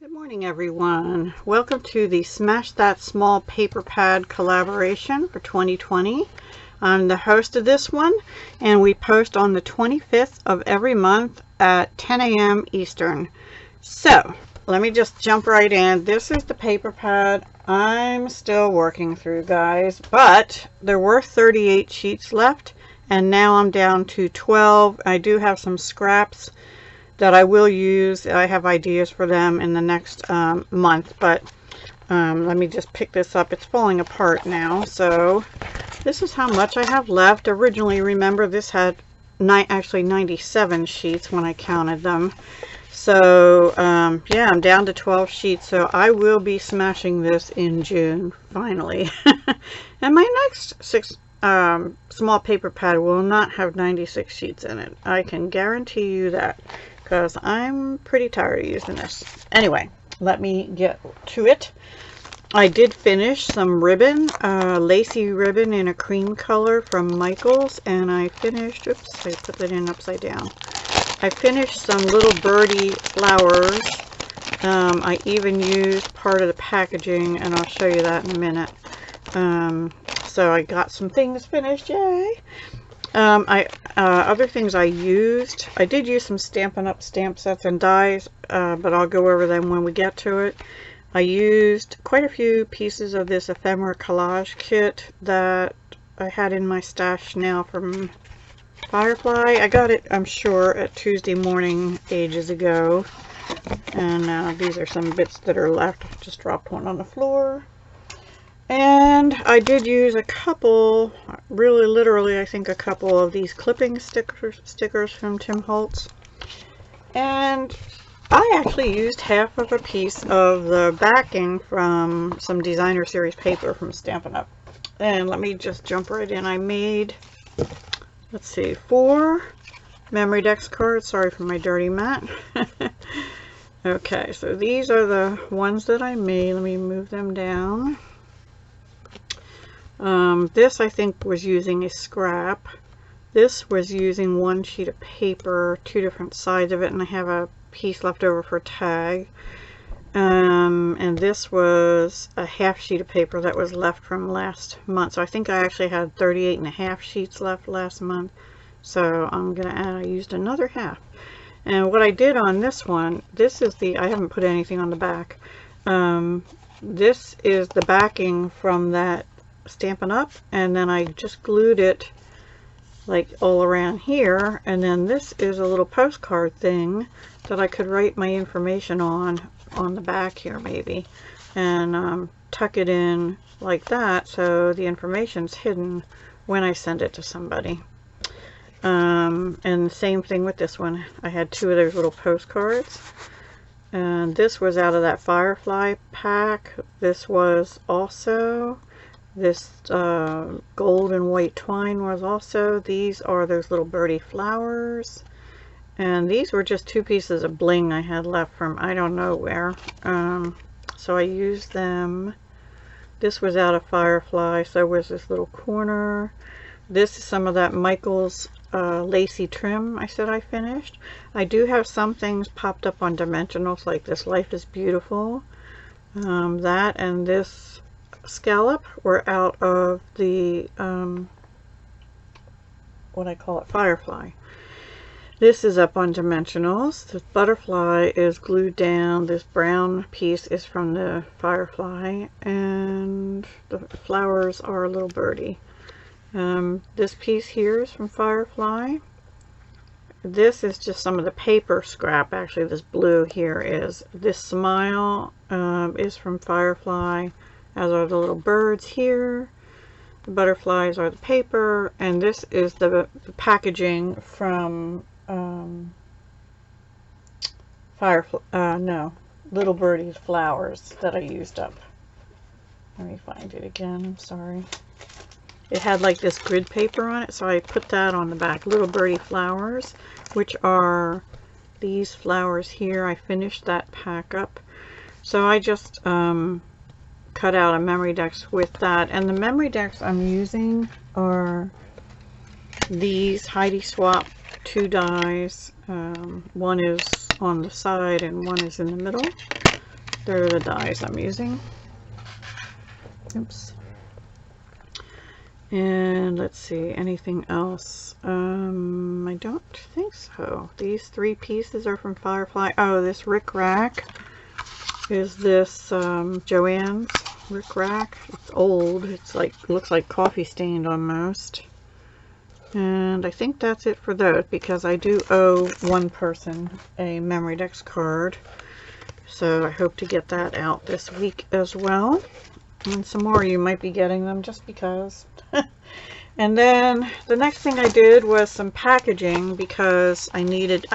Good morning, everyone. Welcome to the Smash That Small Paper Pad collaboration for 2020. I'm the host of this one, and we post on the 25th of every month at 10 a.m. Eastern. So, let me just jump right in. This is the paper pad I'm still working through, guys, but there were 38 sheets left, and now I'm down to 12. I do have some scraps that I will use. I have ideas for them in the next month, but let me just pick this up. It's falling apart now. So this is how much I have left. Originally, remember, this had actually 97 sheets when I counted them. So yeah, I'm down to 12 sheets, so I will be smashing this in June finally. And my next small paper pad will not have 96 sheets in it. I can guarantee you that, because I'm pretty tired of using this. Anyway, let me get to it. I did finish some ribbon, lacy ribbon in a cream color from Michaels, and I finished, oops, I put that in upside down. I finished some little birdie flowers. I even used part of the packaging, and I'll show you that in a minute. So I got some things finished, yay! Other things I used, I did use some Stampin' Up! Stamp sets and dies, but I'll go over them when we get to it. I used quite a few pieces of this ephemera collage kit that I had in my stash now from Firefly. I got it, I'm sure, at Tuesday morning ages ago. And these are some bits that are left. I just dropped one on the floor. And I did use a couple, really literally I think a couple of these clipping stickers from Tim Holtz. And I actually used half of a piece of the backing from some designer series paper from Stampin' Up! And let me just jump right in. I made, let's see, 4 memory decks cards. Sorry for my dirty mat. Okay, so these are the ones that I made. Let me move them down. This I think was using a scrap. This was using one sheet of paper, 2 different sides of it, and I have a piece left over for a tag. And this was a half sheet of paper that was left from last month. So I think I actually had 38.5 sheets left last month. So I'm gonna add, I used another half. And what I did on this one, this is the, I haven't put anything on the back. This is the backing from that Stampin' Up! And then I just glued it like all around here, and then this is a little postcard thing that I could write my information on the back here maybe, and tuck it in like that so the information's hidden when I send it to somebody. And the same thing with this one. I had 2 of those little postcards, and this was out of that Firefly pack. This was also, this gold and white twine was also, these are those little birdie flowers, and these were just 2 pieces of bling I had left from I don't know where, so I used them. This was out of Firefly, so was this little corner. This is some of that Michaels lacy trim I said I finished. I do have some things popped up on dimensionals, like this Life is Beautiful. That and this scallop were out of the what I call it, Firefly. This is up on dimensionals. The butterfly is glued down. This brown piece is from the Firefly, and the flowers are a little birdie. This piece here is from Firefly. This is just some of the paper scrap. Actually, this blue here is. This smile is from Firefly, as are the little birds here. The butterflies are the paper, and this is the packaging from Firefly, no, Little Birdie's flowers that I used up. Let me find it again, I'm sorry. It had like this grid paper on it, so I put that on the back. Little Birdie flowers, which are these flowers here. I finished that pack up. So I just cut out a memory decks with that, and the memory decks I'm using are these Heidi Swap 2 dies. One is on the side and one is in the middle. They're the dies I'm using. Oops. And let's see, anything else? I don't think so. These 3 pieces are from Firefly. Oh, this Rick Rack is this Joann's Rick Rack. It's old. It's like, looks like coffee stained almost. And I think that's it for those, because I do owe one person a Memory Dex card. So I hope to get that out this week as well. And some more, you might be getting them just because. And then the next thing I did was some packaging, because I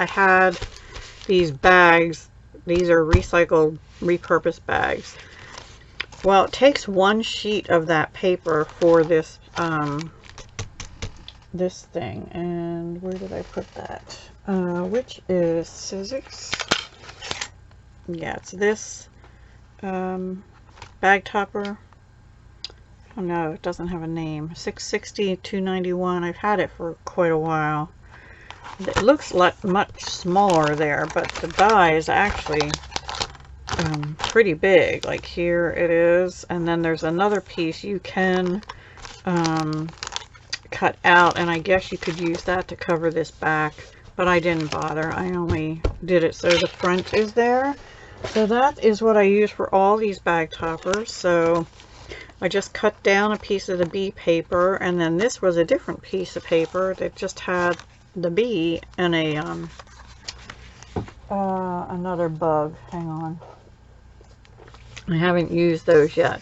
had these bags. These are recycled, repurposed bags. Well, it takes 1 sheet of that paper for this this thing. And where did I put that? Which is Sizzix. Yeah, it's this bag topper. Oh no, it doesn't have a name. 660-291. I've had it for quite a while. It looks like much smaller there, but the die is actually pretty big. Like here it is, and then there's another piece you can cut out, and I guess you could use that to cover this back, but I didn't bother. I only did it so the front is there. So that is what I use for all these bag toppers. So I just cut down a piece of the bee paper, and then this was a different piece of paper that just had the bee and a another bug. Hang on, I haven't used those yet,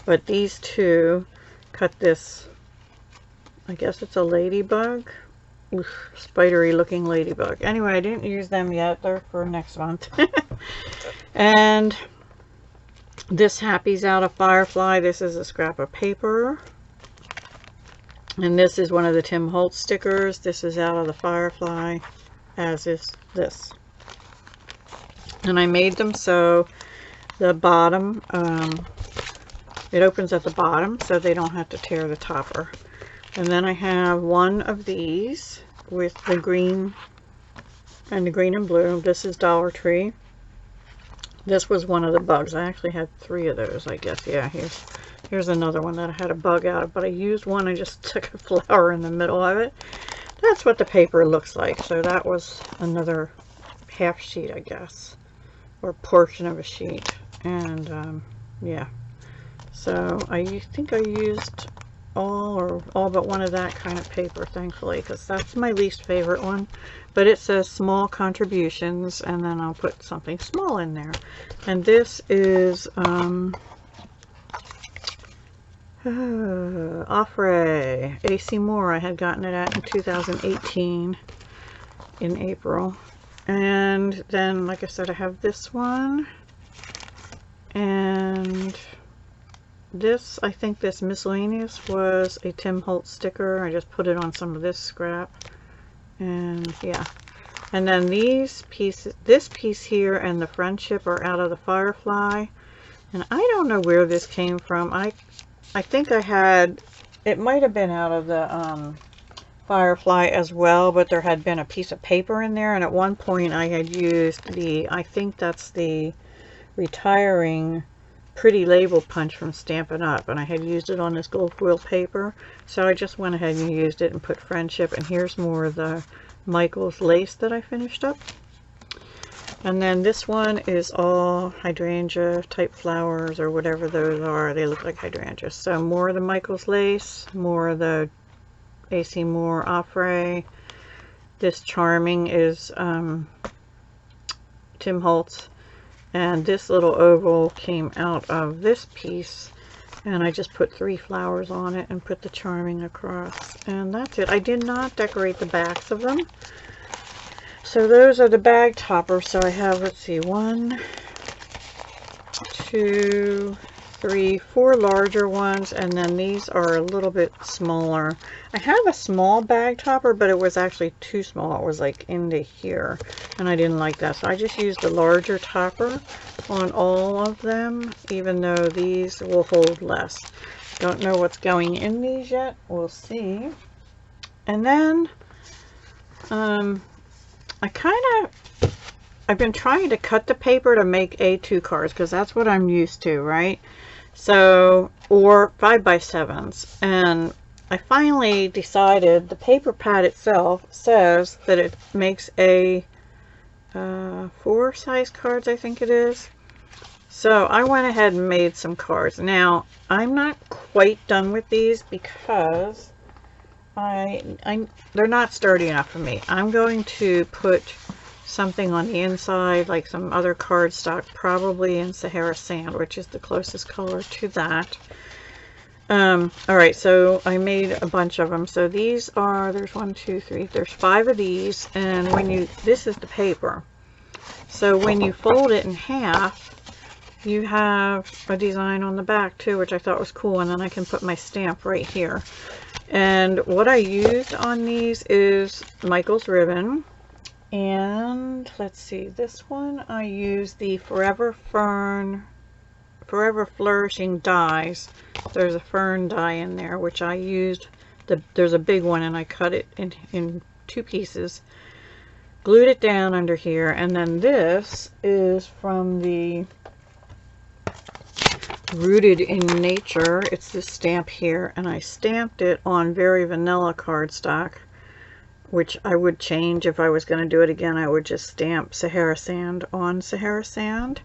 but these two cut this. I guess it's a ladybug. Oof, spidery looking ladybug. Anyway, I didn't use them yet. They're for next month. And this Happy's out of Firefly. This is a scrap of paper. And this is one of the Tim Holtz stickers. This is out of the Firefly, as is this. And I made them so the bottom, it opens at the bottom so they don't have to tear the topper. And then I have one of these with the green and the green and blue. This is Dollar Tree. This was one of the bugs. I actually had 3 of those, I guess. Yeah, here's another one that I had a bug out of, but I used one. I just took a flower in the middle of it. That's what the paper looks like. So that was another half sheet, I guess, or portion of a sheet. And yeah, so I think I used all but one of that kind of paper, thankfully, because that's my least favorite one. But it says small contributions, and then I'll put something small in there. And this is Offray AC Moore. I had gotten it at in 2018 in April. And then, like I said, I have this one, and this, I think this miscellaneous was a Tim Holtz sticker. I just put it on some of this scrap. And yeah, and then these pieces, this piece here and the friendship are out of the Firefly. And I don't know where this came from. I think I had, it might have been out of the Firefly as well, but there had been a piece of paper in there, and at one point I had used the, I think that's the retiring pretty label punch from Stampin' Up, and I had used it on this gold foil paper, so I just went ahead and used it and put friendship. And here's more of the Michael's lace that I finished up. And then this one is all hydrangea type flowers, or whatever those are. They look like hydrangeas. So more of the Michael's lace, more of the AC Moore Offray. This Charming is Tim Holtz. And this little oval came out of this piece, and I just put 3 flowers on it and put the Charming across, and that's it. I did not decorate the backs of them. So those are the bag toppers. So I have, let's see, 1, 2, 3, 4 larger ones, and then these are a little bit smaller. I have a small bag topper, but it was actually too small. It was like into here, and I didn't like that, so I just used the larger topper on all of them, even though these will hold less. Don't know what's going in these yet. We'll see. And then I kind of I've been trying to cut the paper to make A2 cards because that's what I'm used to, right? So, or 5x7s. And I finally decided the paper pad itself says that it makes a 4 size cards, I think it is. So I went ahead and made some cards. Now, I'm not quite done with these because they're not sturdy enough for me. I'm going to put something on the inside, like some other cardstock, probably in Sahara Sand, which is the closest color to that. Alright, so I made a bunch of them. So these are, there's 1, 2, 3, there's 5 of these, and when you, this is the paper. So when you fold it in half, you have a design on the back too, which I thought was cool, and then I can put my stamp right here. And what I used on these is Michael's ribbon, and let's see, this one I used the Forever Flourishing dies. There's a fern die in there, which I used, there's a big one, and I cut it in 2 pieces, glued it down under here, and then this is from the Rooted in Nature. It's this stamp here, and I stamped it on very vanilla cardstock, which I would change if I was going to do it again. I would just stamp Sahara Sand on Sahara Sand,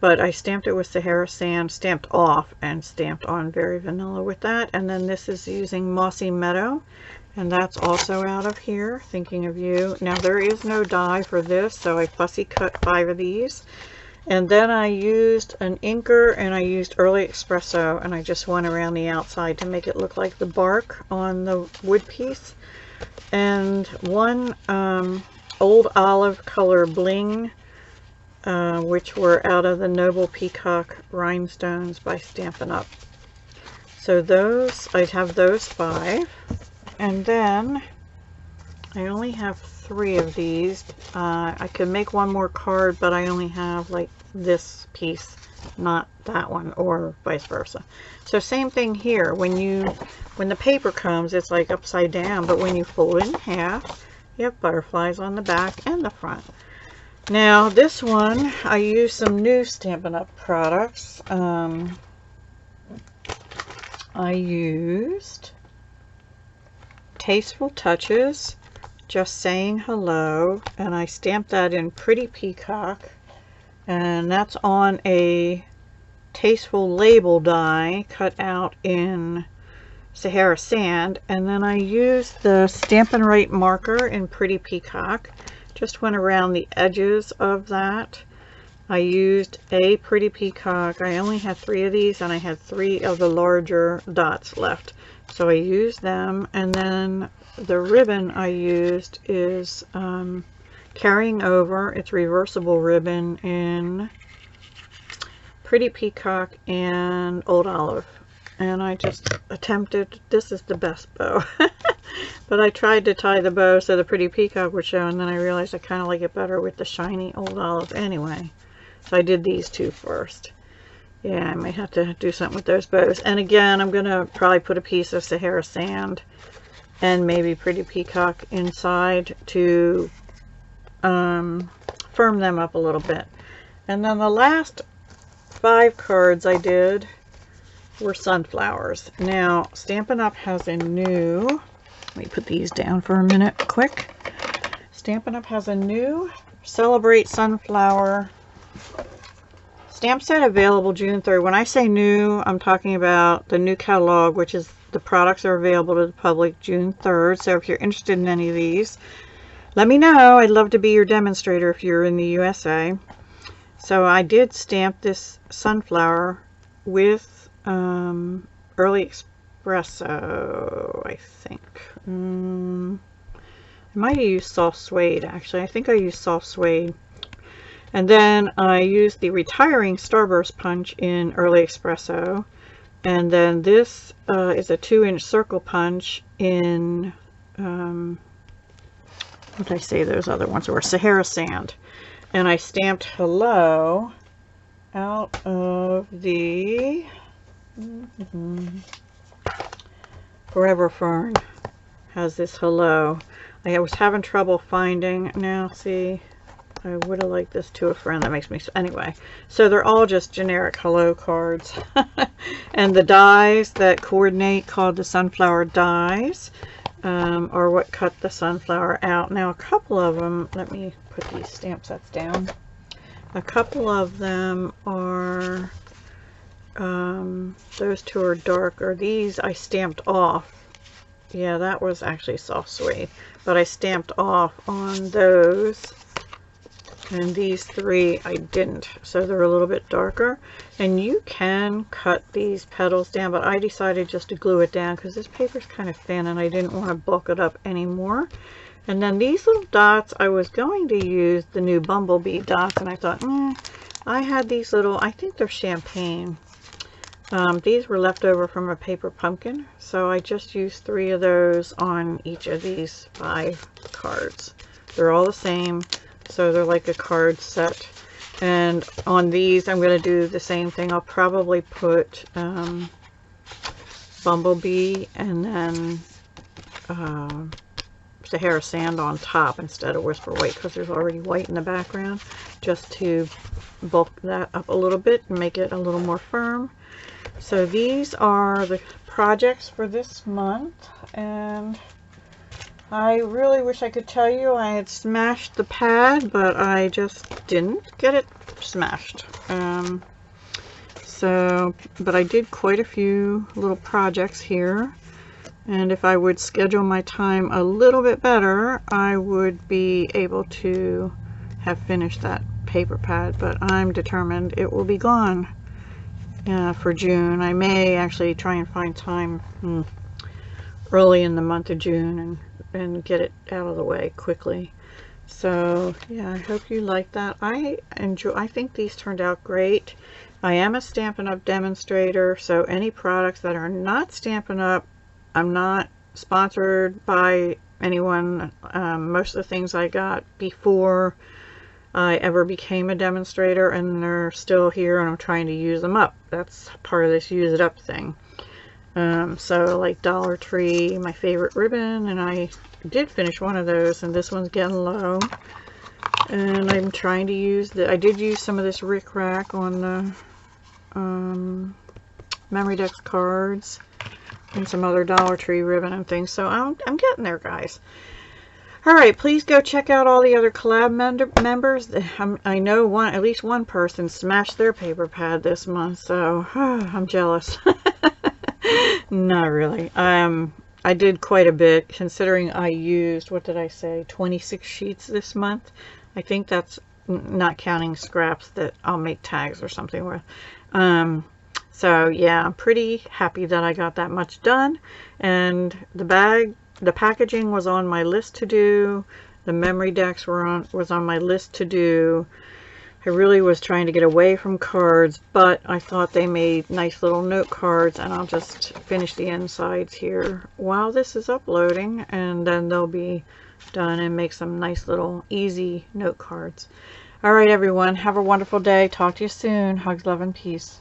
but I stamped it with Sahara Sand, stamped off, and stamped on very vanilla with that. And then this is using Mossy Meadow, and that's also out of here, Thinking of You. Now there is no die for this, so I fussy cut 5 of these. And then I used an inker, and I used Early Espresso, and I just went around the outside to make it look like the bark on the wood piece. And one Old Olive color bling, which were out of the Noble Peacock Rhinestones by Stampin' Up. So those, I'd have those 5. And then I only have 3 of these. I could make one more card, but I only have like this piece, not that one, or vice versa. So same thing here. When the paper comes, it's like upside down, but when you fold it in half, you have butterflies on the back and the front. Now this one, I used some new Stampin' Up products. I used Tasteful Touches, Just Saying Hello, and I stamped that in Pretty Peacock, and that's on a Tasteful Label die cut out in Sahara Sand. And then I used the Stampin' Right marker in Pretty Peacock, just went around the edges of that. I used a Pretty Peacock. I only had 3 of these, and I had 3 of the larger dots left, so I used them. And then the ribbon I used is Carrying Over. It's reversible ribbon in Pretty Peacock and Old Olive. And I just attempted, this is the best bow. But I tried to tie the bow so the Pretty Peacock would show, and then I realized I kind of like it better with the shiny Old Olive anyway. So I did these 2 first. Yeah, I might have to do something with those bows. And again, I'm going to probably put a piece of Sahara Sand and maybe Pretty Peacock inside to firm them up a little bit. And then the last 5 cards I did were sunflowers. Now, Stampin' Up has a new, let me put these down for a minute quick. Stampin' Up has a new Celebrate Sunflower stamp set available June 3rd. When I say new, I'm talking about the new catalog, which is the products are available to the public June 3rd. So if you're interested in any of these, let me know. I'd love to be your demonstrator if you're in the USA. So I did stamp this sunflower with Early Espresso, I think. I might have used soft suede, actually. I think I used soft suede. And then I used the Retiring Starburst Punch in Early Espresso. And then this is a 2-inch circle punch in, what did I say those other ones were? Sahara Sand. And I stamped Hello out of the Forever Fern. Has this Hello. I was having trouble finding, now see, I would have liked this to a friend. That makes me, anyway. So they're all just generic hello cards. And the dies that coordinate, called the sunflower dies, are what cut the sunflower out. Now a couple of them, let me put these stamp sets down. A couple of them are, those two are darker. These I stamped off. Yeah, that was actually soft suede, but I stamped off on those. And these three I didn't, so they're a little bit darker. And you can cut these petals down, but I decided just to glue it down because this paper's kind of thin and I didn't want to bulk it up anymore. And then these little dots, I was going to use the new Bumblebee dots, and I thought, I had these little, I think they're champagne. These were left over from a paper pumpkin, so I just used 3 of those on each of these 5 cards. They're all the same. So they're like a card set. And on these, I'm going to do the same thing. I'll probably put Bumblebee and then Sahara Sand on top instead of Whisper White, because there's already white in the background, just to bulk that up a little bit and make it a little more firm. So these are the projects for this month, and I really wish I could tell you I had smashed the pad, but I just didn't get it smashed. But I did quite a few little projects here, and if I would schedule my time a little bit better, I would be able to have finished that paper pad, but I'm determined it will be gone for June. I may actually try and find time early in the month of June and get it out of the way quickly. So yeah, I hope you like that. I think these turned out great. I am a Stampin' Up! Demonstrator, so any products that are not Stampin' Up!, I'm not sponsored by anyone. Most of the things I got before I ever became a demonstrator, and they're still here, and I'm trying to use them up. That's part of this use it up thing. So like Dollar Tree, my favorite ribbon, and I did finish one of those, and this one's getting low. And I'm trying to use I did use some of this Rick Rack on the Memory Dex cards and some other Dollar Tree ribbon and things. So I'm getting there, guys. Alright, please go check out all the other collab members. I know at least one person smashed their paper pad this month, so I'm jealous. Not really. I did quite a bit, considering I used, what did I say, 26 sheets this month. I think that's not counting scraps that I'll make tags or something with. So yeah, I'm pretty happy that I got that much done. And the packaging was on my list to do. The memory decks was on my list to do. I really was trying to get away from cards, but I thought they made nice little note cards, and I'll just finish the insides here while this is uploading, and then they'll be done and make some nice little easy note cards. All right, everyone, have a wonderful day. Talk to you soon. Hugs, love, and peace.